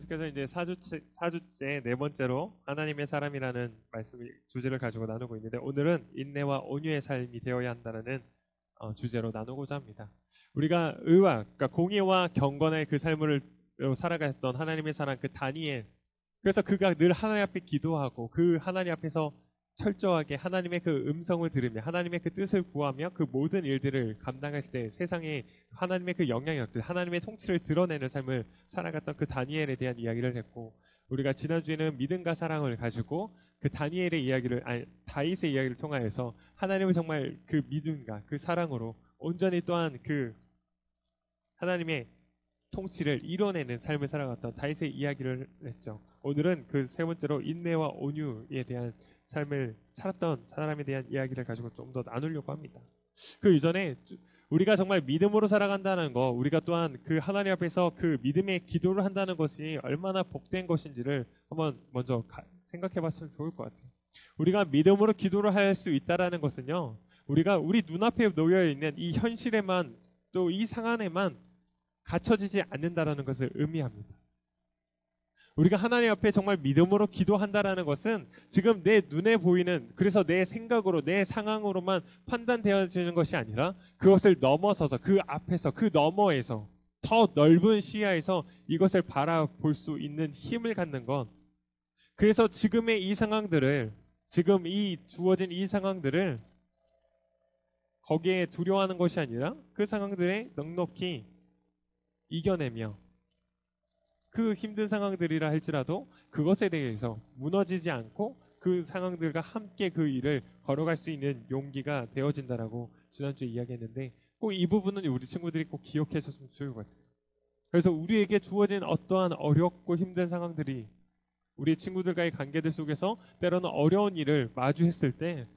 계속해서 이제 사주째 네 번째로 하나님의 사람이라는 주제를 가지고 나누고 있는데, 오늘은 인내와 온유의 삶이 되어야 한다는 주제로 나누고자 합니다. 우리가 그러니까 공의와 경건의 그 삶을 살아갔던 하나님의 사람 그 다니엘, 그래서 그가 늘 하나님 앞에 기도하고 그 하나님 앞에서 철저하게 하나님의 그 음성을 들으며 하나님의 그 뜻을 구하며 그 모든 일들을 감당할 때 세상에 하나님의 그 영향력들, 하나님의 통치를 드러내는 삶을 살아갔던 그 다니엘에 대한 이야기를 했고, 우리가 지난주에는 믿음과 사랑을 가지고 그 다윗의 이야기를 통하여서 하나님을 정말 그 믿음과 그 사랑으로 온전히 또한 그 하나님의 통치를 이뤄내는 삶을 살아갔던 다윗의 이야기를 했죠. 오늘은 그 세 번째로 인내와 온유에 대한 삶을 살았던 사람에 대한 이야기를 가지고 좀 더 나누려고 합니다. 그 이전에 우리가 정말 믿음으로 살아간다는 거, 우리가 또한 그 하나님 앞에서 그 믿음의 기도를 한다는 것이 얼마나 복된 것인지를 한번 먼저 생각해 봤으면 좋을 것 같아요. 우리가 믿음으로 기도를 할 수 있다라는 것은요, 우리가 우리 눈앞에 놓여 있는 이 현실에만, 또 이 상황에만 갇혀지지 않는다라는 것을 의미합니다. 우리가 하나님 앞에 정말 믿음으로 기도한다라는 것은 지금 내 눈에 보이는, 그래서 내 생각으로 내 상황으로만 판단되어지는 것이 아니라 그것을 넘어서서 그 앞에서 그 너머에서 더 넓은 시야에서 이것을 바라볼 수 있는 힘을 갖는 것. 그래서 지금의 이 상황들을, 지금 이 주어진 이 상황들을 거기에 두려워하는 것이 아니라 그 상황들에 넉넉히 이겨내며 그 힘든 상황들이라 할지라도 그것에 대해서 무너지지 않고 그 상황들과 함께 그 일을 걸어갈 수 있는 용기가 되어진다라고 지난주에 이야기했는데, 꼭 이 부분은 우리 친구들이 꼭 기억해 줬으면 좋을 것 같아요. 그래서 우리에게 주어진 어떠한 어렵고 힘든 상황들이 우리 친구들과의 관계들 속에서 때로는 어려운 일을 마주했을 때,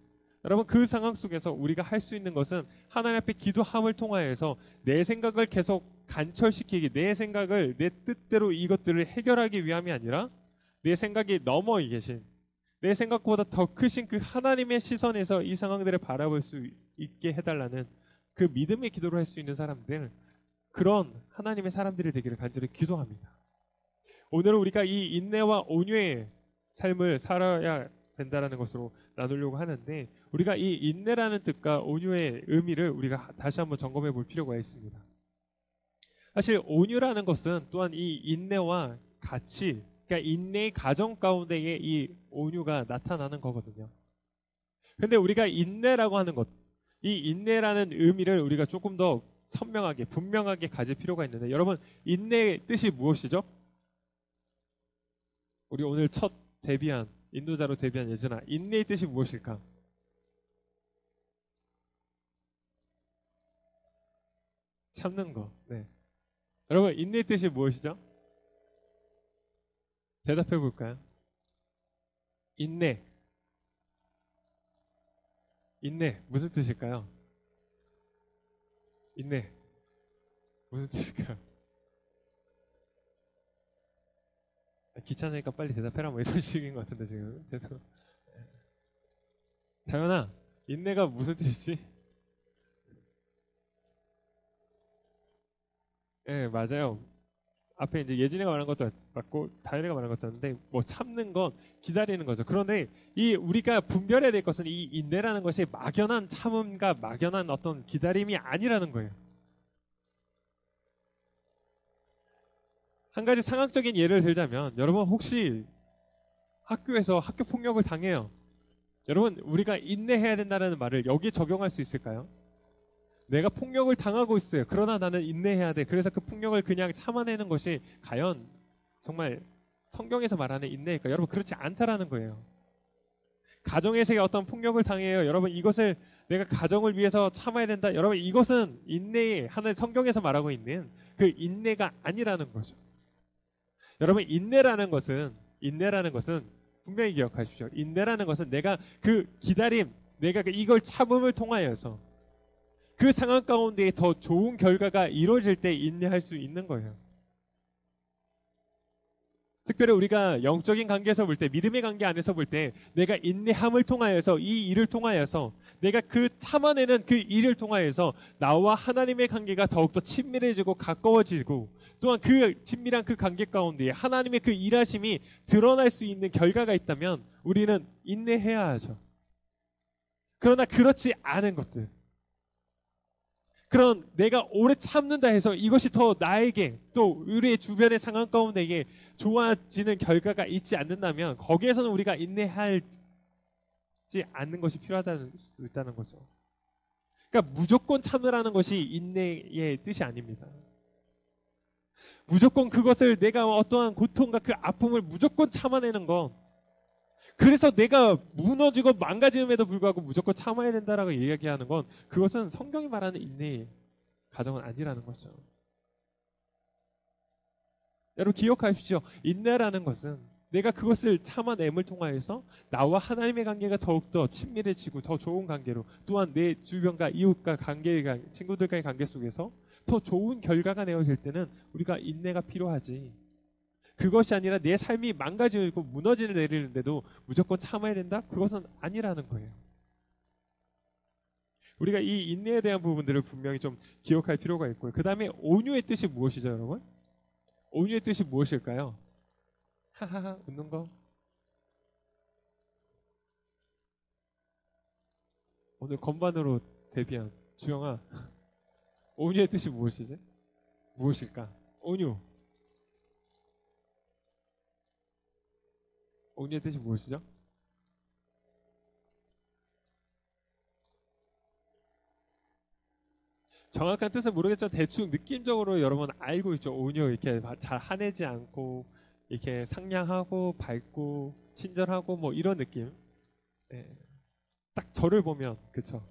여러분 그 상황 속에서 우리가 할 수 있는 것은 하나님 앞에 기도함을 통하여서 내 생각을 계속 간철시키기, 내 생각을 내 뜻대로 이것들을 해결하기 위함이 아니라 내 생각이 넘어 계신, 내 생각보다 더 크신 그 하나님의 시선에서 이 상황들을 바라볼 수 있게 해달라는 그 믿음의 기도를 할 수 있는 사람들, 그런 하나님의 사람들이 되기를 간절히 기도합니다. 오늘은 우리가 이 인내와 온유의 삶을 살아야 된다라는 것으로 나누려고 하는데, 우리가 이 인내라는 뜻과 온유의 의미를 우리가 다시 한번 점검해 볼 필요가 있습니다. 사실 온유라는 것은 또한 이 인내와 같이, 그러니까 인내의 가정 가운데에 이 온유가 나타나는 거거든요. 근데 우리가 인내라고 하는 것, 이 인내라는 의미를 우리가 조금 더 선명하게 분명하게 가질 필요가 있는데, 여러분 인내의 뜻이 무엇이죠? 우리 오늘 첫 인도자로 데뷔한 예진아, 인내의 뜻이 무엇일까? 참는 거. 네. 여러분 인내의 뜻이 무엇이죠? 대답해 볼까요? 인내 무슨 뜻일까요? 인내 무슨 뜻일까요? 귀찮으니까 빨리 대답해라 뭐 이런 식인 것 같은데 지금. 다현아, 인내가 무슨 뜻이지? 예, 맞아요. 앞에 이제 예진이가 말한 것도 맞고 다현이가 말한 것도 맞는데, 뭐 참는 건 기다리는 거죠. 그런데 이 우리가 분별해야 될 것은 이 인내라는 것이 막연한 참음과 막연한 어떤 기다림이 아니라는 거예요. 한 가지 상황적인 예를 들자면, 여러분 혹시 학교에서 학교 폭력을 당해요. 여러분 우리가 인내해야 된다는 말을 여기에 적용할 수 있을까요? 내가 폭력을 당하고 있어요. 그러나 나는 인내해야 돼. 그래서 그 폭력을 그냥 참아내는 것이 과연 정말 성경에서 말하는 인내일까요? 여러분 그렇지 않다라는 거예요. 가정에서 어떤 폭력을 당해요. 여러분 이것을 내가 가정을 위해서 참아야 된다. 여러분 이것은 인내의 하나의 성경에서 말하고 있는 그 인내가 아니라는 거죠. 여러분 인내라는 것은 분명히 기억하십시오. 인내라는 것은 내가 그 기다림, 내가 이걸 참음을 통하여서 그 상황 가운데 더 좋은 결과가 이루어질 때 인내할 수 있는 거예요. 특별히 우리가 영적인 관계에서 볼 때, 믿음의 관계 안에서 볼 때 내가 인내함을 통하여서, 이 일을 통하여서, 내가 그 참아내는 그 일을 통하여서 나와 하나님의 관계가 더욱더 친밀해지고 가까워지고, 또한 그 친밀한 그 관계 가운데 하나님의 그 일하심이 드러날 수 있는 결과가 있다면 우리는 인내해야 하죠. 그러나 그렇지 않은 것들, 그런 내가 오래 참는다 해서 이것이 더 나에게, 또 우리의 주변의 상황 가운데에 좋아지는 결과가 있지 않는다면 거기에서는 우리가 인내하지 않는 것이 필요하다는 수도 있다는 거죠. 그러니까 무조건 참으라는 것이 인내의 뜻이 아닙니다. 무조건 그것을, 내가 어떠한 고통과 그 아픔을 무조건 참아내는 것, 그래서 내가 무너지고 망가짐에도 불구하고 무조건 참아야 된다라고 이야기하는 건, 그것은 성경이 말하는 인내의 가정은 아니라는 거죠. 여러분 기억하십시오. 인내라는 것은 내가 그것을 참아냄을 통하여서 나와 하나님의 관계가 더욱더 친밀해지고 더 좋은 관계로, 또한 내 주변과 이웃과 관계, 친구들과의 관계 속에서 더 좋은 결과가 내어질 때는 우리가 인내가 필요하지, 그것이 아니라 내 삶이 망가지고 무너지는 내리는데도 무조건 참아야 된다? 그것은 아니라는 거예요. 우리가 이 인내에 대한 부분들을 분명히 좀 기억할 필요가 있고요. 그 다음에 온유의 뜻이 무엇이죠, 여러분? 온유의 뜻이 무엇일까요? 하하하 웃는 거. 오늘 건반으로 데뷔한 주영아, 온유의 뜻이 무엇이지? 무엇일까? 온유의 뜻이 무엇이죠? 정확한 뜻은 모르겠지만 대충 느낌적으로 여러분 알고 있죠. 온유, 이렇게 잘 화내지 않고 이렇게 상냥하고 밝고 친절하고 뭐 이런 느낌. 네. 딱 저를 보면, 그쵸?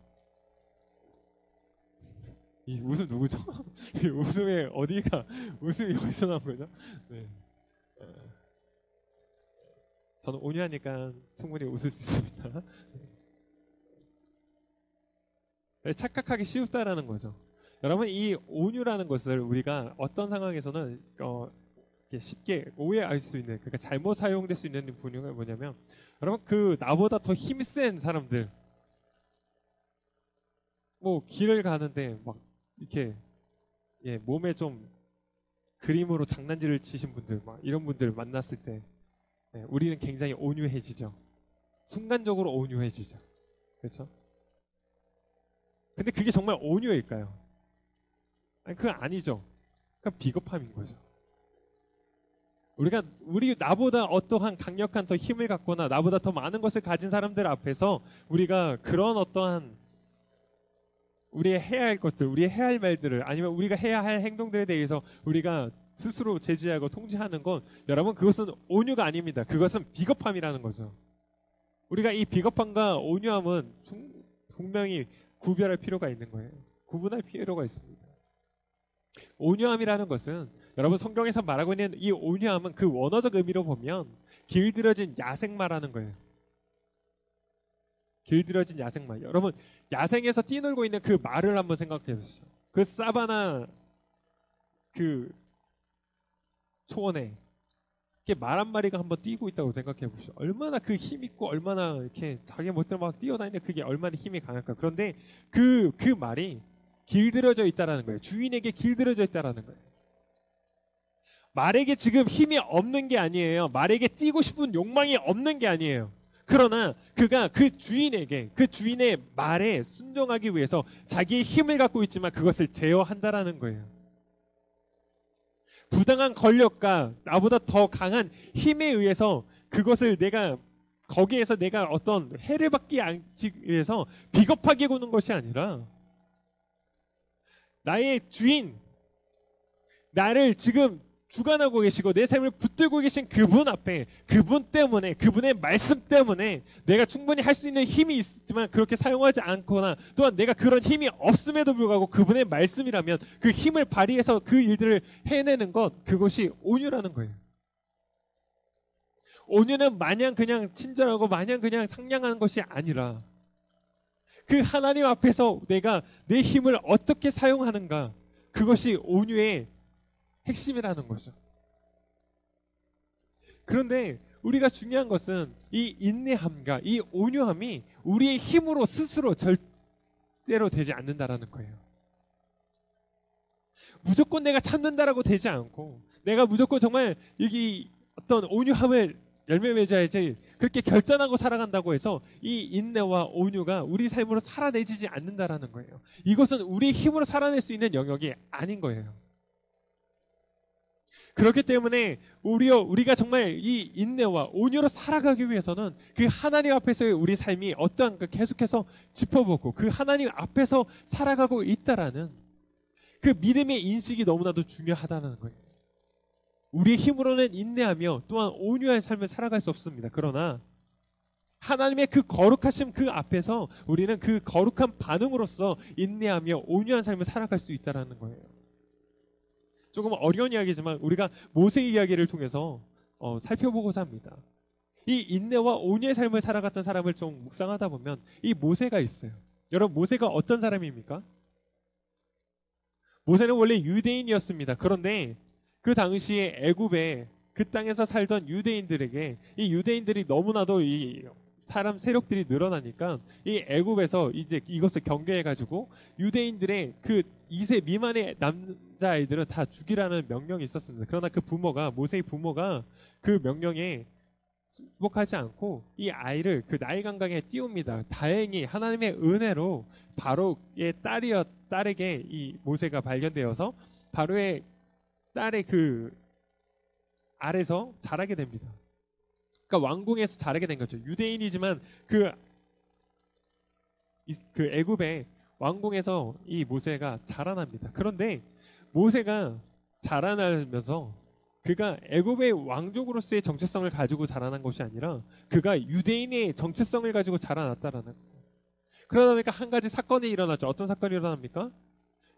이 웃음 누구죠? 이 웃음의 어디가, 웃음이 어디서 나온 거죠? 네. 저는 온유하니까 충분히 웃을 수 있습니다. 착각하기 쉽다라는 거죠. 여러분 이 온유라는 것을 우리가 어떤 상황에서는 쉽게 오해할 수 있는, 그러니까 잘못 사용될 수 있는 분야가 뭐냐면, 여러분 그 나보다 더 힘센 사람들, 뭐 길을 가는데 막 이렇게 몸에 좀 그림으로 장난질을 치신 분들, 막 이런 분들 만났을 때 우리는 굉장히 온유해지죠. 순간적으로 온유해지죠. 그렇죠? 근데 그게 정말 온유일까요? 아니, 그건 아니죠. 그건 비겁함인 거죠. 우리 나보다 어떠한 강력한 더 힘을 갖거나 나보다 더 많은 것을 가진 사람들 앞에서 우리가 그런 어떠한 우리의 해야 할 것들, 우리의 해야 할 말들을, 아니면 우리가 해야 할 행동들에 대해서 우리가 스스로 제지하고 통제하는 건, 여러분 그것은 온유가 아닙니다. 그것은 비겁함이라는 거죠. 우리가 이 비겁함과 온유함은 분명히 구별할 필요가 있는 거예요. 구분할 필요가 있습니다. 온유함이라는 것은, 여러분 성경에서 말하고 있는 이 온유함은 그 원어적 의미로 보면 길들여진 야생마라는 거예요. 길들여진 야생마. 여러분 야생에서 뛰놀고 있는 그 말을 한번 생각해 보시죠. 그 사바나 그 초원에 말 한 마리가 한번 뛰고 있다고 생각해 보시죠. 얼마나 그 힘 있고 얼마나 이렇게 자기 멋대로 막 뛰어다니는, 그게 얼마나 힘이 강할까. 그런데 그 말이 길들여져 있다라는 거예요. 주인에게 길들여져 있다라는 거예요. 말에게 지금 힘이 없는 게 아니에요. 말에게 뛰고 싶은 욕망이 없는 게 아니에요. 그러나 그가 그 주인에게, 그 주인의 말에 순종하기 위해서 자기의 힘을 갖고 있지만 그것을 제어한다라는 거예요. 부당한 권력과 나보다 더 강한 힘에 의해서 그것을 거기에서 내가 어떤 해를 받기 위해서 비겁하게 구는 것이 아니라, 나의 주인, 나를 지금 주관하고 계시고 내 삶을 붙들고 계신 그분 앞에, 그분 때문에, 그분의 말씀 때문에 내가 충분히 할 수 있는 힘이 있지만 그렇게 사용하지 않거나, 또한 내가 그런 힘이 없음에도 불구하고 그분의 말씀이라면 그 힘을 발휘해서 그 일들을 해내는 것, 그것이 온유라는 거예요. 온유는 마냥 그냥 친절하고 마냥 그냥 상냥하는 것이 아니라, 그 하나님 앞에서 내가 내 힘을 어떻게 사용하는가, 그것이 온유의 핵심이라는 거죠. 그런데 우리가 중요한 것은 이 인내함과 이 온유함이 우리의 힘으로 스스로 절대로 되지 않는다라는 거예요. 무조건 내가 참는다라고 되지 않고, 내가 무조건 정말 여기 어떤 온유함을 열매 맺어야지 그렇게 결단하고 살아간다고 해서 이 인내와 온유가 우리 삶으로 살아내지지 않는다라는 거예요. 이것은 우리 힘으로 살아낼 수 있는 영역이 아닌 거예요. 그렇기 때문에 우리가 정말 이 인내와 온유로 살아가기 위해서는 그 하나님 앞에서의 우리 삶이 어떠한가 계속해서 짚어보고 그 하나님 앞에서 살아가고 있다라는 그 믿음의 인식이 너무나도 중요하다는 거예요. 우리의 힘으로는 인내하며 또한 온유한 삶을 살아갈 수 없습니다. 그러나 하나님의 그 거룩하심 그 앞에서 우리는 그 거룩한 반응으로서 인내하며 온유한 삶을 살아갈 수 있다는 거예요. 조금 어려운 이야기지만 우리가 모세 이야기를 통해서 살펴보고자 합니다. 이 인내와 온유의 삶을 살아갔던 사람을 좀 묵상하다 보면 이 모세가 있어요. 여러분, 모세가 어떤 사람입니까? 모세는 원래 유대인이었습니다. 그런데 그 당시에 애굽에 그 땅에서 살던 유대인들에게 이 유대인들이 너무나도 이 사람 세력들이 늘어나니까 이 애굽에서 이제 이것을 경계해가지고 유대인들의 그 2세 미만의 남자아이들은 다 죽이라는 명령이 있었습니다. 그러나 그 부모가, 모세의 부모가 그 명령에 순복하지 않고 이 아이를 그 나일 강강에 띄웁니다. 다행히 하나님의 은혜로 바로의 딸에게 이 모세가 발견되어서 바로의 딸의 그 아래서 자라게 됩니다. 그러니까 왕궁에서 자라게 된 거죠. 유대인이지만 그 애굽의 왕궁에서 이 모세가 자라납니다. 그런데 모세가 자라나면서 그가 애굽의 왕족으로서의 정체성을 가지고 자라난 것이 아니라 그가 유대인의 정체성을 가지고 자라났다라는 거예요. 그러다 보니까 한 가지 사건이 일어나죠. 어떤 사건이 일어납니까?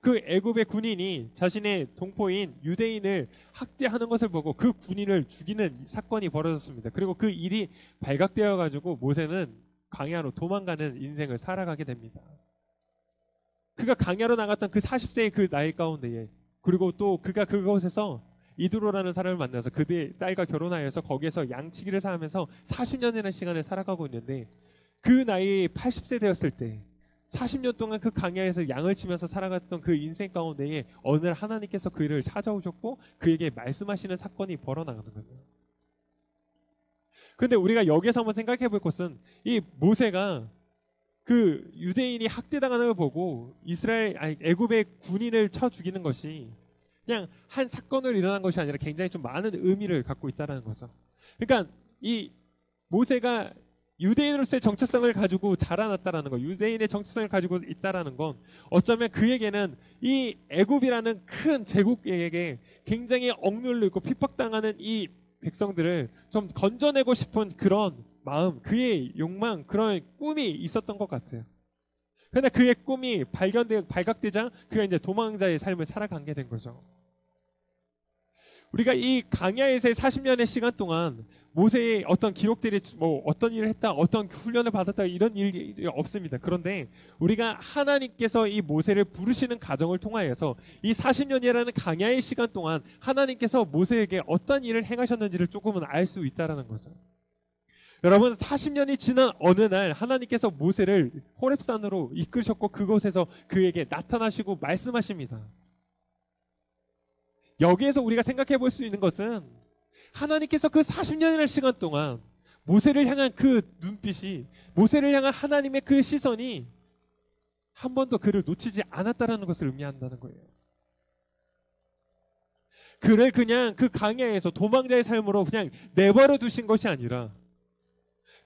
그 애굽의 군인이 자신의 동포인 유대인을 학대하는 것을 보고 그 군인을 죽이는 사건이 벌어졌습니다. 그리고 그 일이 발각되어 가지고 모세는 광야로 도망가는 인생을 살아가게 됩니다. 그가 광야로 나갔던 그 40세의 그 나이 가운데에, 그리고 또 그가 그곳에서 이드로라는 사람을 만나서 그의 딸과 결혼하여서 거기에서 양치기를 하면서 40년이라는 시간을 살아가고 있는데, 그 나이 80세 되었을 때 40년 동안 그 광야에서 양을 치면서 살아갔던 그 인생 가운데에 어느 날 하나님께서 그를 찾아오셨고 그에게 말씀하시는 사건이 벌어나가는 거예요. 그런데 우리가 여기서 한번 생각해 볼 것은 이 모세가 그 유대인이 학대당하는 걸 보고 애굽의 군인을 쳐 죽이는 것이 그냥 한 사건으로 일어난 것이 아니라 굉장히 좀 많은 의미를 갖고 있다는 거죠. 그러니까 이 모세가 유대인으로서의 정체성을 가지고 자라났다라는 것, 유대인의 정체성을 가지고 있다라는 건 어쩌면 그에게는 이 애굽이라는 큰 제국에게 굉장히 억눌려 있고 핍박당하는 이 백성들을 좀 건져내고 싶은 그런 마음, 그의 욕망, 그런 꿈이 있었던 것 같아요. 그런데 그의 꿈이 발각되자 그가 이제 도망자의 삶을 살아가게 된 거죠. 우리가 이 광야에서의 40년의 시간 동안 모세의 어떤 기록들이 뭐 어떤 일을 했다, 어떤 훈련을 받았다 이런 일이 없습니다. 그런데 우리가 하나님께서 이 모세를 부르시는 과정을 통하여서 이 40년이라는 광야의 시간 동안 하나님께서 모세에게 어떤 일을 행하셨는지를 조금은 알 수 있다라는 거죠. 여러분, 40년이 지난 어느 날 하나님께서 모세를 호렙산으로 이끄셨고 그곳에서 그에게 나타나시고 말씀하십니다. 여기에서 우리가 생각해 볼 수 있는 것은 하나님께서 그 40년이라는 시간 동안 모세를 향한 그 눈빛이, 모세를 향한 하나님의 그 시선이 한 번도 그를 놓치지 않았다는 것을 의미한다는 거예요. 그를 그냥 그 광야에서 도망자의 삶으로 그냥 내버려 두신 것이 아니라,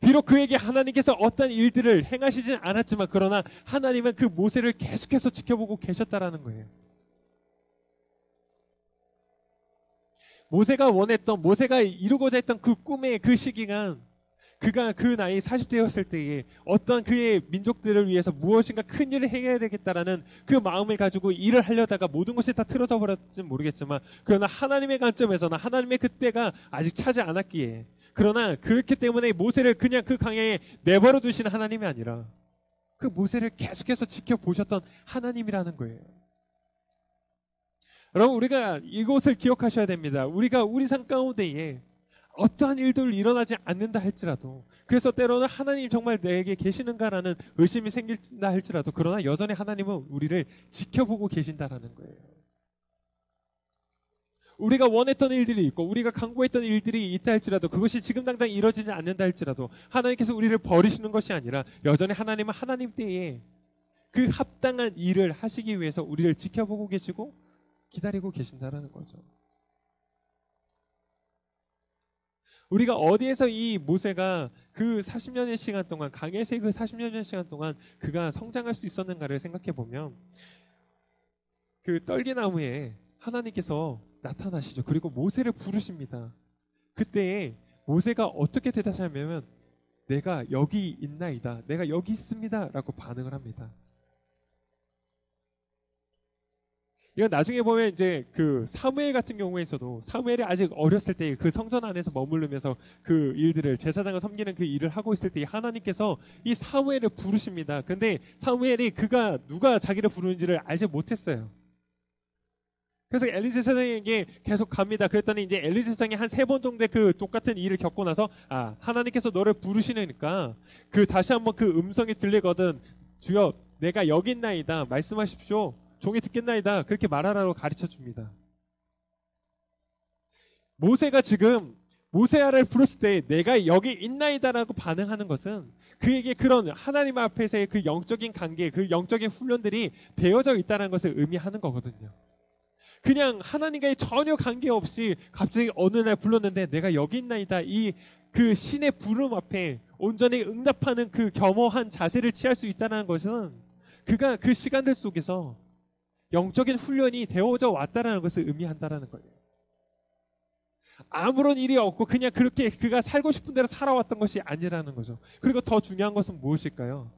비록 그에게 하나님께서 어떤 일들을 행하시진 않았지만 그러나 하나님은 그 모세를 계속해서 지켜보고 계셨다라는 거예요. 모세가 원했던, 모세가 이루고자 했던 그 꿈의 그 시기가 그가 그 나이 40대였을 때에 어떤 그의 민족들을 위해서 무엇인가 큰 일을 해야 되겠다라는 그 마음을 가지고 일을 하려다가 모든 것이 다 틀어져 버렸지는 모르겠지만, 그러나 하나님의 관점에서는 하나님의 그때가 아직 차지 않았기에, 그러나 그렇기 때문에 모세를 그냥 그 광야에 내버려 두신 하나님이 아니라 그 모세를 계속해서 지켜보셨던 하나님이라는 거예요. 여러분, 우리가 이것을 기억하셔야 됩니다. 우리가 우리 삶 가운데에 어떠한 일도 일어나지 않는다 할지라도, 그래서 때로는 하나님 정말 내게 계시는가라는 의심이 생긴다 할지라도, 그러나 여전히 하나님은 우리를 지켜보고 계신다라는 거예요. 우리가 원했던 일들이 있고 우리가 간구했던 일들이 있다 할지라도, 그것이 지금 당장 이루어지지 않는다 할지라도 하나님께서 우리를 버리시는 것이 아니라 여전히 하나님은 하나님 때에 그 합당한 일을 하시기 위해서 우리를 지켜보고 계시고 기다리고 계신다라는 거죠. 우리가 어디에서 이 모세가 그 40년의 시간 동안, 강에서의 그 40년의 시간 동안 그가 성장할 수 있었는가를 생각해 보면, 그 떨기나무에 하나님께서 나타나시죠. 그리고 모세를 부르십니다. 그때에 모세가 어떻게 대답하냐면, 내가 여기 있나이다, 내가 여기 있습니다 라고 반응을 합니다. 이건 나중에 보면 이제 그 사무엘 같은 경우에서도, 사무엘이 아직 어렸을 때 그 성전 안에서 머무르면서 그 일들을, 제사장을 섬기는 그 일을 하고 있을 때 하나님께서 이 사무엘을 부르십니다. 근데 사무엘이 그가 누가 자기를 부르는지를 알지 못했어요. 그래서 엘리 제사장에게 계속 갑니다. 그랬더니 이제 엘리 제사장이 한 3번 정도의 그 똑같은 일을 겪고 나서, 하나님께서 너를 부르시니까 그 다시 한번 그 음성이 들리거든. 주여 내가 여기 있나이다, 말씀하십시오, 종이 듣겠나이다, 그렇게 말하라고 가르쳐 줍니다. 모세가 지금 모세아를 부르실 때 내가 여기 있나이다라고 반응하는 것은 그에게 그런 하나님 앞에서의 그 영적인 관계, 그 영적인 훈련들이 되어져 있다는 것을 의미하는 거거든요. 그냥 하나님과의 전혀 관계없이 갑자기 어느 날 불렀는데 내가 여기 있나이다, 이 그 신의 부름 앞에 온전히 응답하는 그 겸허한 자세를 취할 수 있다는 것은 그가 그 시간들 속에서 영적인 훈련이 되어져 왔다는 것을 의미한다는 거예요. 아무런 일이 없고 그냥 그렇게 그가 살고 싶은 대로 살아왔던 것이 아니라는 거죠. 그리고 더 중요한 것은 무엇일까요?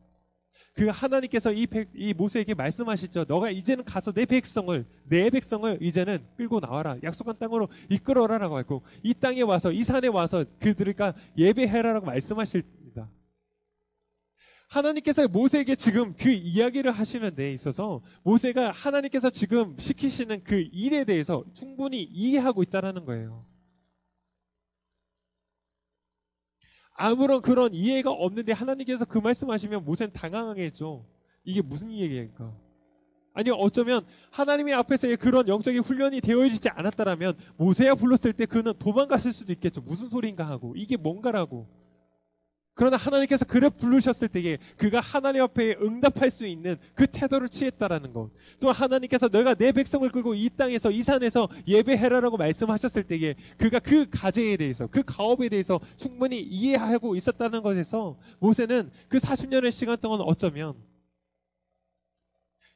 그 하나님께서 이 모세에게 말씀하시죠. 너가 이제는 가서 내 백성을 이제는 끌고 나와라, 약속한 땅으로 이끌어라라고 하고, 이 땅에 와서, 이 산에 와서 그들과 예배해라라고 말씀하십니다. 하나님께서 모세에게 지금 그 이야기를 하시는 데 있어서 모세가 하나님께서 지금 시키시는 그 일에 대해서 충분히 이해하고 있다는 거예요. 아무런 그런 이해가 없는데 하나님께서 그 말씀하시면 모세는 당황하겠죠. 이게 무슨 얘기일까? 아니요, 어쩌면 하나님의 앞에서의 그런 영적인 훈련이 되어지지 않았다라면 모세가 불렀을 때 그는 도망갔을 수도 있겠죠. 무슨 소리인가 하고, 이게 뭔가라고. 그러나 하나님께서 그를 부르셨을 때에 그가 하나님 앞에 응답할 수 있는 그 태도를 취했다라는 것, 또 하나님께서 너가 내 백성을 끌고 이 땅에서, 이 산에서 예배해라라고 말씀하셨을 때에 그가 그 과제에 대해서, 그 가업에 대해서 충분히 이해하고 있었다는 것에서 모세는 그 40년의 시간 동안 어쩌면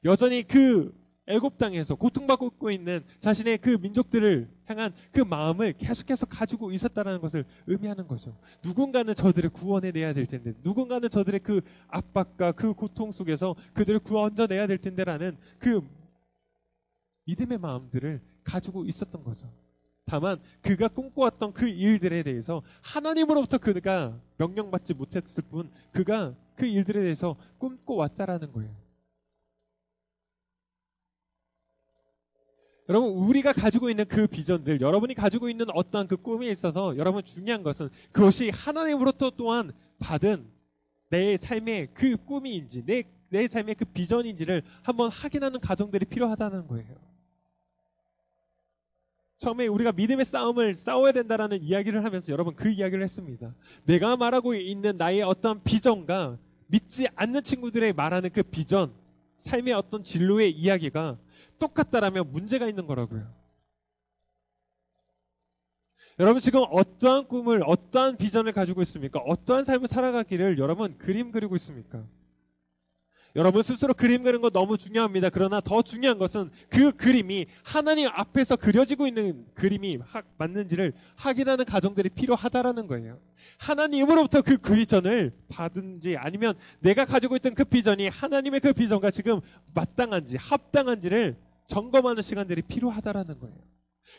여전히 그 애굽 땅에서 고통받고 있는 자신의 그 민족들을 향한 그 마음을 계속해서 가지고 있었다는 것을 의미하는 거죠. 누군가는 저들을 구원해내야 될 텐데, 누군가는 저들의 그 압박과 그 고통 속에서 그들을 구원해내야 될 텐데라는 그 믿음의 마음들을 가지고 있었던 거죠. 다만 그가 꿈꿔왔던 그 일들에 대해서 하나님으로부터 그가 명령받지 못했을 뿐, 그가 그 일들에 대해서 꿈꿔왔다라는 거예요. 여러분, 우리가 가지고 있는 그 비전들, 여러분이 가지고 있는 어떠한 그 꿈에 있어서 여러분 중요한 것은 그것이 하나님으로부터 또한 받은 내 삶의 그 꿈인지, 내 삶의 그 비전인지를 한번 확인하는 과정들이 필요하다는 거예요. 처음에 우리가 믿음의 싸움을 싸워야 된다라는 이야기를 하면서 여러분 그 이야기를 했습니다. 내가 말하고 있는 나의 어떤 비전과 믿지 않는 친구들의 말하는 그 비전, 삶의 어떤 진로의 이야기가 똑같다라면 문제가 있는 거라고요. 여러분 지금 어떠한 꿈을, 어떠한 비전을 가지고 있습니까? 어떠한 삶을 살아가기를 여러분 그림 그리고 있습니까? 여러분 스스로 그림 그리는 거 너무 중요합니다. 그러나 더 중요한 것은 그 그림이 하나님 앞에서 그려지고 있는 그림이 맞는지를 확인하는 과정들이 필요하다라는 거예요. 하나님으로부터 그 비전을 받은지, 아니면 내가 가지고 있던 그 비전이 하나님의 그 비전과 지금 마땅한지 합당한지를 점검하는 시간들이 필요하다라는 거예요.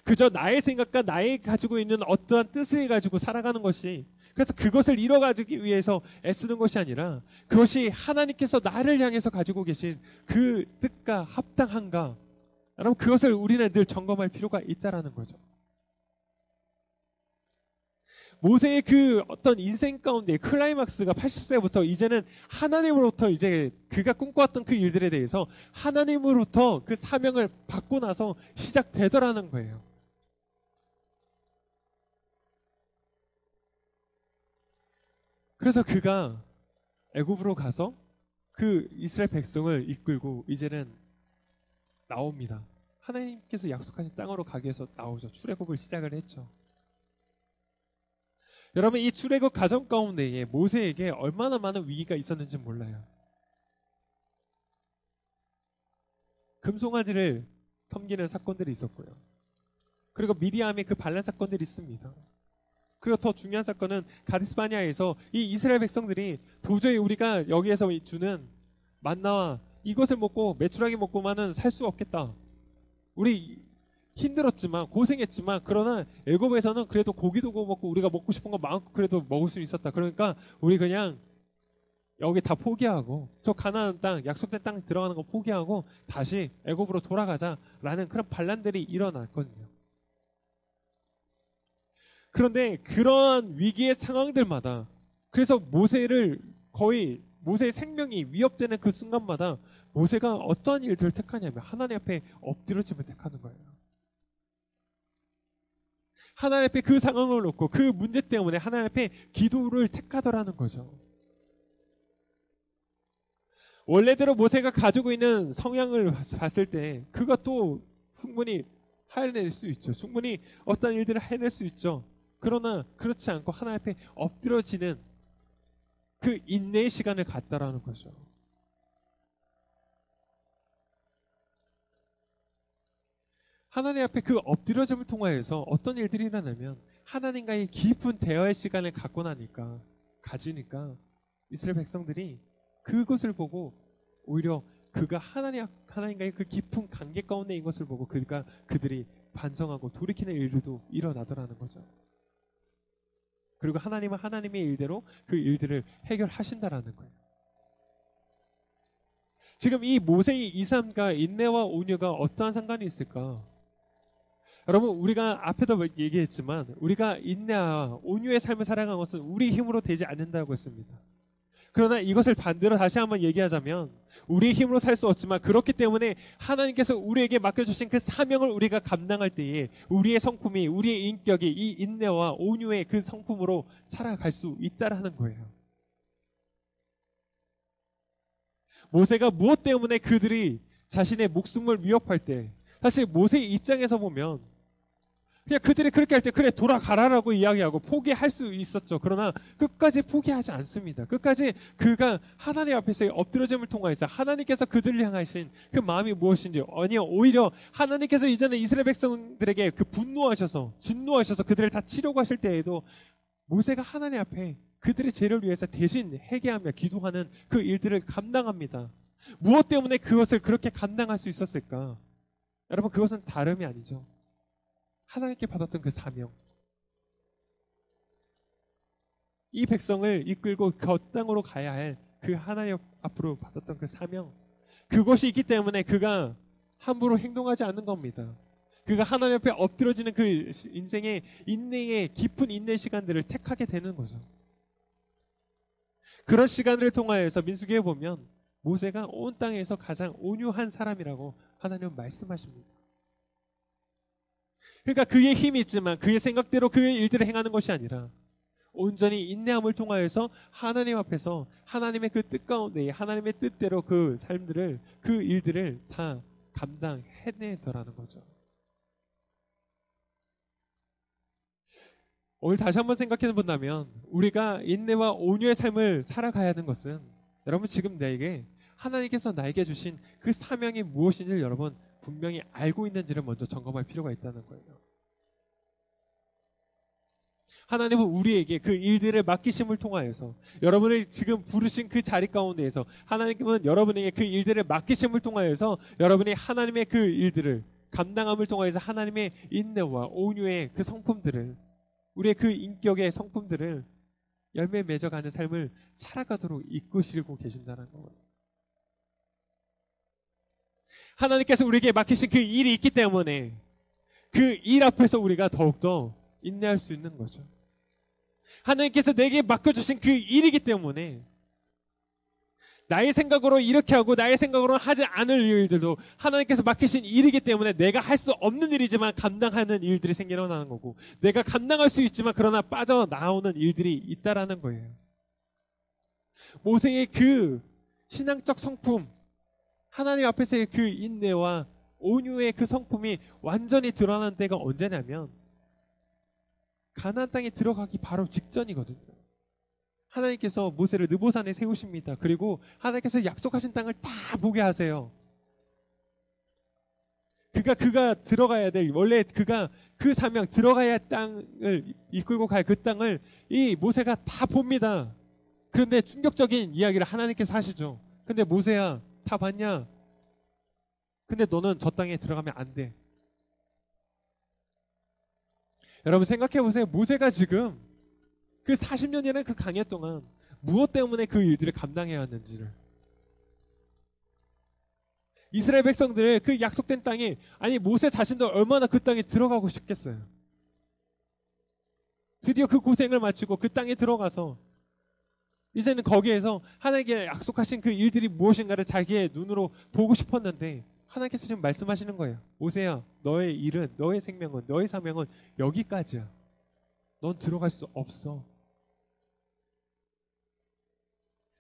그저 나의 생각과 나의 가지고 있는 어떠한 뜻을 가지고 살아가는 것이, 그래서 그것을 이뤄가기 위해서 애쓰는 것이 아니라 그것이 하나님께서 나를 향해서 가지고 계신 그 뜻과 합당한가, 여러분 그것을 우리는 늘 점검할 필요가 있다라는 거죠. 모세의 그 어떤 인생 가운데 클라이막스가 80세부터 이제는 하나님으로부터 이제 그가 꿈꿔왔던 그 일들에 대해서 하나님으로부터 그 사명을 받고 나서 시작되더라는 거예요. 그래서 그가 애굽으로 가서 그 이스라엘 백성을 이끌고 이제는 나옵니다. 하나님께서 약속하신 땅으로 가기 위해서 나오죠. 출애굽을 시작을 했죠. 여러분, 이 출애굽 과정 가운데에 모세에게 얼마나 많은 위기가 있었는지 몰라요. 금송아지를 섬기는 사건들이 있었고요. 그리고 미리암의 그 반란 사건들이 있습니다. 그리고 더 중요한 사건은 가데스바네아에서 이 이스라엘 백성들이 도저히 우리가 여기에서 주는 만나와 이것을 먹고 메추라기 먹고만은 살 수 없겠다. 우리 힘들었지만 고생했지만 그러나 애굽에서는 그래도 고기도 구워 먹고 우리가 먹고 싶은 거 마음껏 그래도 먹을 수 있었다. 그러니까 우리 그냥 여기 다 포기하고 저 가나안 땅, 약속된 땅 들어가는 거 포기하고 다시 애굽으로 돌아가자라는 그런 반란들이 일어났거든요. 그런데 그러한 위기의 상황들마다 그래서 모세를 거의 모세의 생명이 위협되는 그 순간마다 모세가 어떠한 일들을 택하냐면 하나님 앞에 엎드려짐을 택하는 거예요. 하나님 앞에 그 상황을 놓고 그 문제 때문에 하나님 앞에 기도를 택하더라는 거죠. 원래대로 모세가 가지고 있는 성향을 봤을 때 그것도 충분히 해낼 수 있죠. 충분히 어떤 일들을 해낼 수 있죠. 그러나 그렇지 않고 하나님 앞에 엎드려지는 그 인내의 시간을 갖다라는 거죠. 하나님 앞에 그 엎드려짐을 통하여서 어떤 일들이 일어나면 하나님과의 깊은 대화의 시간을 갖고 나니까 가지니까 이스라엘 백성들이 그것을 보고 오히려 그가 하나님과의 그 깊은 관계 가운데 있는 것을 보고 그들이 반성하고 돌이키는 일들도 일어나더라는 거죠. 그리고 하나님은 하나님의 일대로 그 일들을 해결하신다라는 거예요. 지금 이 모세의 이삼과 인내와 온유가 어떠한 상관이 있을까? 여러분, 우리가 앞에도 얘기했지만 우리가 인내와 온유의 삶을 살아가는 것은 우리 힘으로 되지 않는다고 했습니다. 그러나 이것을 반대로 다시 한번 얘기하자면 우리의 힘으로 살 수 없지만 그렇기 때문에 하나님께서 우리에게 맡겨주신 그 사명을 우리가 감당할 때에 우리의 성품이 우리의 인격이 이 인내와 온유의 그 성품으로 살아갈 수 있다라는 거예요. 모세가 무엇 때문에 그들이 자신의 목숨을 위협할 때 사실 모세의 입장에서 보면 그냥 그들이 그렇게 할 때 그래 돌아가라라고 이야기하고 포기할 수 있었죠. 그러나 끝까지 포기하지 않습니다. 끝까지 그가 하나님 앞에서의 엎드려짐을 통하여서 하나님께서 그들을 향하신 그 마음이 무엇인지 아니요 오히려 하나님께서 이전에 이스라엘 백성들에게 그 분노하셔서 진노하셔서 그들을 다 치려고 하실 때에도 모세가 하나님 앞에 그들의 죄를 위해서 대신 회개하며 기도하는 그 일들을 감당합니다. 무엇 때문에 그것을 그렇게 감당할 수 있었을까? 여러분, 그것은 다름이 아니죠. 하나님께 받았던 그 사명, 이 백성을 이끌고 그 땅으로 가야 할 그 하나님 앞으로 받았던 그 사명, 그것이 있기 때문에 그가 함부로 행동하지 않는 겁니다. 그가 하나님 앞에 엎드려지는 그 인생의 인내의 깊은 인내 시간들을 택하게 되는 거죠. 그런 시간을 통하여서 민수기에 보면 모세가 온 땅에서 가장 온유한 사람이라고 하나님은 말씀하십니다. 그러니까 그의 힘이 있지만 그의 생각대로 그의 일들을 행하는 것이 아니라 온전히 인내함을 통하여서 하나님 앞에서 하나님의 그 뜻 가운데 하나님의 뜻대로 그 삶들을 그 일들을 다 감당해내더라는 거죠. 오늘 다시 한번 생각해 본다면 우리가 인내와 온유의 삶을 살아가야 하는 것은 여러분 지금 나에게 하나님께서 나에게 주신 그 사명이 무엇인지를 여러분 분명히 알고 있는지를 먼저 점검할 필요가 있다는 거예요. 하나님은 우리에게 그 일들을 맡기심을 통하여서 여러분을 지금 부르신 그 자리 가운데에서 하나님은 여러분에게 그 일들을 맡기심을 통하여서 여러분이 하나님의 그 일들을 감당함을 통하여서 하나님의 인내와 온유의 그 성품들을 우리의 그 인격의 성품들을 열매 맺어가는 삶을 살아가도록 이끄시고 계신다는 거예요. 하나님께서 우리에게 맡기신 그 일이 있기 때문에 그 일 앞에서 우리가 더욱더 인내할 수 있는 거죠. 하나님께서 내게 맡겨주신 그 일이기 때문에 나의 생각으로 이렇게 하고 나의 생각으로 하지 않을 일들도 하나님께서 맡기신 일이기 때문에 내가 할 수 없는 일이지만 감당하는 일들이 생겨나는 거고, 내가 감당할 수 있지만 그러나 빠져나오는 일들이 있다라는 거예요. 모세의 그 신앙적 성품, 하나님 앞에서의 그 인내와 온유의 그 성품이 완전히 드러나는 때가 언제냐면 가나안 땅에 들어가기 바로 직전이거든요. 하나님께서 모세를 느보산에 세우십니다. 그리고 하나님께서 약속하신 땅을 다 보게 하세요. 그가 들어가야 될, 원래 그가 그 사명, 들어가야 할 땅을 이끌고 갈 그 땅을 이 모세가 다 봅니다. 그런데 충격적인 이야기를 하나님께서 하시죠. 근데 모세야, 다 봤냐? 근데 너는 저 땅에 들어가면 안 돼. 여러분 생각해 보세요. 모세가 지금 그 40년이라는 그 강해 동안 무엇 때문에 그 일들을 감당해야 하는지를, 이스라엘 백성들의 그 약속된 땅에, 아니 모세 자신도 얼마나 그 땅에 들어가고 싶겠어요. 드디어 그 고생을 마치고 그 땅에 들어가서 이제는 거기에서 하나님께 약속하신 그 일들이 무엇인가를 자기의 눈으로 보고 싶었는데 하나님께서 지금 말씀하시는 거예요. 모세야, 너의 일은, 너의 생명은, 너의 사명은 여기까지야. 넌 들어갈 수 없어.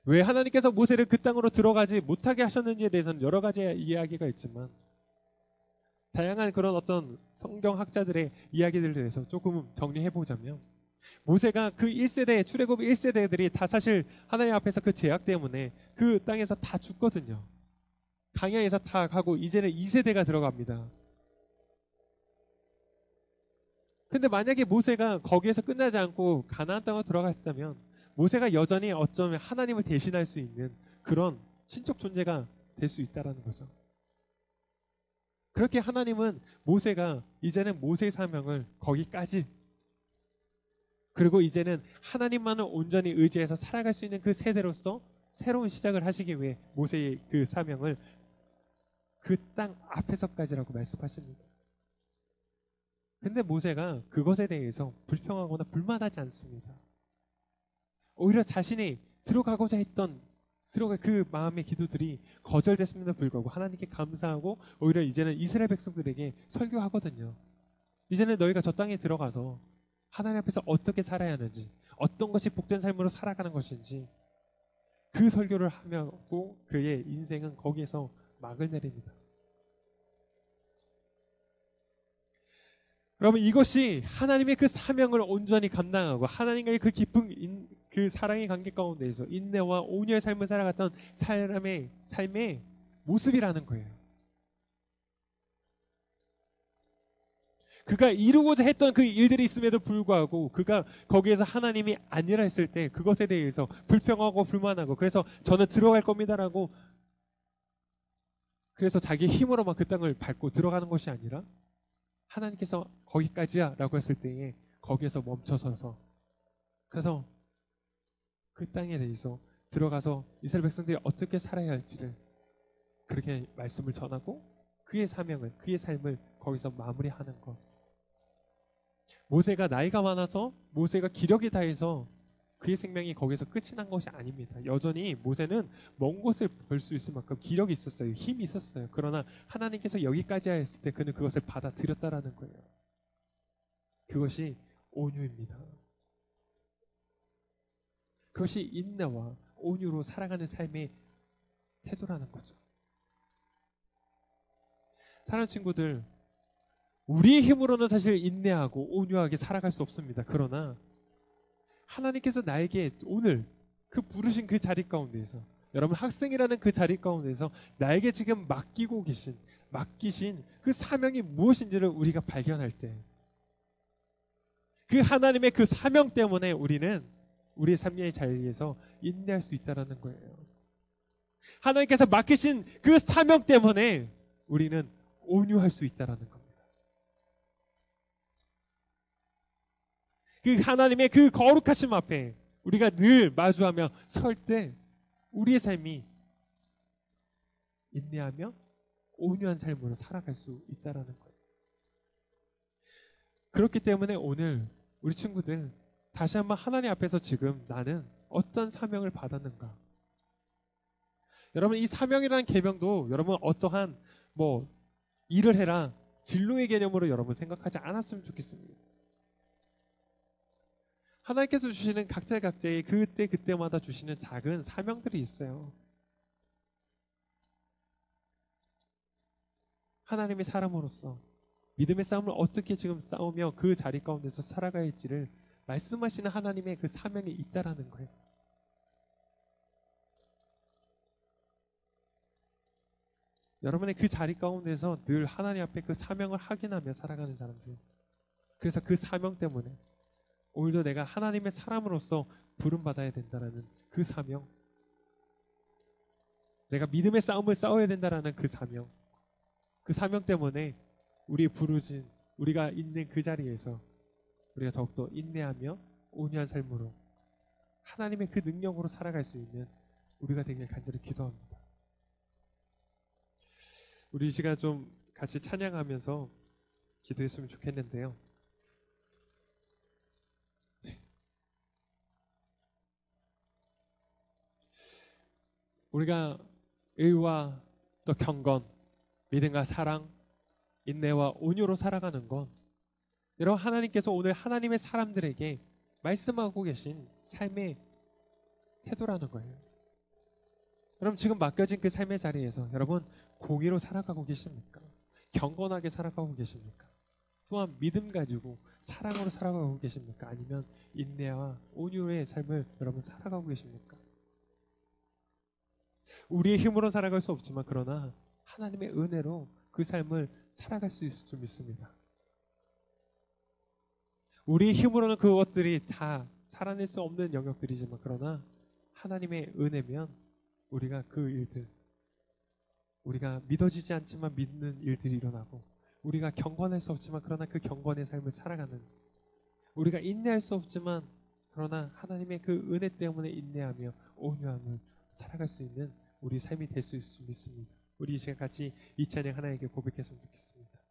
왜 하나님께서 모세를 그 땅으로 들어가지 못하게 하셨는지에 대해서는 여러 가지 이야기가 있지만, 다양한 그런 어떤 성경학자들의 이야기들에 대해서 조금 정리해보자면, 모세가 그 1세대, 출애굽 1세대들이 다 사실 하나님 앞에서 그 제약 때문에 그 땅에서 다 죽거든요. 강야에서 다 가고 이제는 2세대가 들어갑니다. 근데 만약에 모세가 거기에서 끝나지 않고 가나안 땅으로 들어갔다면 모세가 여전히 어쩌면 하나님을 대신할 수 있는 그런 신적 존재가 될 수 있다는 거죠. 그렇게 하나님은 모세가 이제는 모세의 사명을 거기까지, 그리고 이제는 하나님만을 온전히 의지해서 살아갈 수 있는 그 세대로서 새로운 시작을 하시기 위해 모세의 그 사명을 그 땅 앞에서까지라고 말씀하십니다. 근데 모세가 그것에 대해서 불평하거나 불만하지 않습니다. 오히려 자신이 들어가고자 했던 그 마음의 기도들이 거절됐음에도 불구하고 하나님께 감사하고 오히려 이제는 이스라엘 백성들에게 설교하거든요. 이제는 너희가 저 땅에 들어가서 하나님 앞에서 어떻게 살아야 하는지, 어떤 것이 복된 삶으로 살아가는 것인지 그 설교를 하고 그의 인생은 거기에서 막을 내립니다. 여러분, 이것이 하나님의 그 사명을 온전히 감당하고 하나님과의 그 깊은 그 사랑의 관계 가운데에서 인내와 온유의 삶을 살아갔던 사람의 삶의 모습이라는 거예요. 그가 이루고자 했던 그 일들이 있음에도 불구하고 그가 거기에서 하나님이 아니라 했을 때 그것에 대해서 불평하고 불만하고, 그래서 저는 들어갈 겁니다라고, 그래서 자기 힘으로만 그 땅을 밟고 들어가는 것이 아니라 하나님께서 거기까지야 라고 했을 때에 거기에서 멈춰서서, 그래서 그 땅에 대해서 들어가서 이스라엘 백성들이 어떻게 살아야 할지를 그렇게 말씀을 전하고 그의 사명을, 그의 삶을 거기서 마무리하는 것. 모세가 나이가 많아서, 모세가 기력이 다해서 그의 생명이 거기서 끝이 난 것이 아닙니다. 여전히 모세는 먼 곳을 볼 수 있을 만큼 기력이 있었어요. 힘이 있었어요. 그러나 하나님께서 여기까지 했을 때 그는 그것을 받아들였다라는 거예요. 그것이 온유입니다. 그것이 인내와 온유로 살아가는 삶의 태도라는 거죠. 사랑하는 친구들, 우리의 힘으로는 사실 인내하고 온유하게 살아갈 수 없습니다. 그러나 하나님께서 나에게 오늘 그 부르신 그 자리 가운데에서, 여러분 학생이라는 그 자리 가운데서 나에게 지금 맡기신 그 사명이 무엇인지를 우리가 발견할 때, 그 하나님의 그 사명 때문에 우리는 우리의 삶의 자리에서 인내할 수 있다는 거예요. 하나님께서 맡기신 그 사명 때문에 우리는 온유할 수 있다는 겁니다. 그 하나님의 그 거룩하심 앞에 우리가 늘 마주하며 설 때 우리의 삶이 인내하며 온유한 삶으로 살아갈 수 있다는 거예요. 그렇기 때문에 오늘 우리 친구들, 다시 한번 하나님 앞에서 지금 나는 어떤 사명을 받았는가? 여러분, 이 사명이라는 계명도 여러분 어떠한 뭐 일을 해라, 진로의 개념으로 여러분 생각하지 않았으면 좋겠습니다. 하나님께서 주시는 각자의 그때 그때마다 주시는 작은 사명들이 있어요. 하나님의 사람으로서 믿음의 싸움을 어떻게 지금 싸우며 그 자리 가운데서 살아가야 할지를 말씀하시는 하나님의 그 사명이 있다라는 거예요. 여러분의 그 자리 가운데서 늘 하나님 앞에 그 사명을 확인하며 살아가는 사람들. 그래서 그 사명 때문에 오늘도 내가 하나님의 사람으로서 부름받아야 된다라는 그 사명, 내가 믿음의 싸움을 싸워야 된다라는 그 사명, 그 사명 때문에 우리 부르진 우리가 있는 그 자리에서 우리가 더욱더 인내하며 온유한 삶으로 하나님의 그 능력으로 살아갈 수 있는 우리가 되길 간절히 기도합니다. 우리 이 시간 좀 같이 찬양하면서 기도했으면 좋겠는데요. 우리가 의와 또 경건, 믿음과 사랑, 인내와 온유로 살아가는 건 여러분 하나님께서 오늘 하나님의 사람들에게 말씀하고 계신 삶의 태도라는 거예요. 여러분 지금 맡겨진 그 삶의 자리에서 여러분 공의로 살아가고 계십니까? 경건하게 살아가고 계십니까? 또한 믿음 가지고 사랑으로 살아가고 계십니까? 아니면 인내와 온유의 삶을 여러분 살아가고 계십니까? 우리의 힘으로 살아갈 수 없지만 그러나 하나님의 은혜로 그 삶을 살아갈 수 있을 줄 믿습니다. 우리의 힘으로는 그것들이 다 살아낼 수 없는 영역들이지만 그러나 하나님의 은혜면 우리가 그 일들, 우리가 믿어지지 않지만 믿는 일들이 일어나고 우리가 경건할 수 없지만 그러나 그 경건의 삶을 살아가는, 우리가 인내할 수 없지만 그러나 하나님의 그 은혜 때문에 인내하며 온유함을 살아갈 수 있는 우리 삶이 될 수 있을 줄 믿습니다. 우리 이 시간 같이 이 찬양 하나님께 고백했으면 좋겠습니다.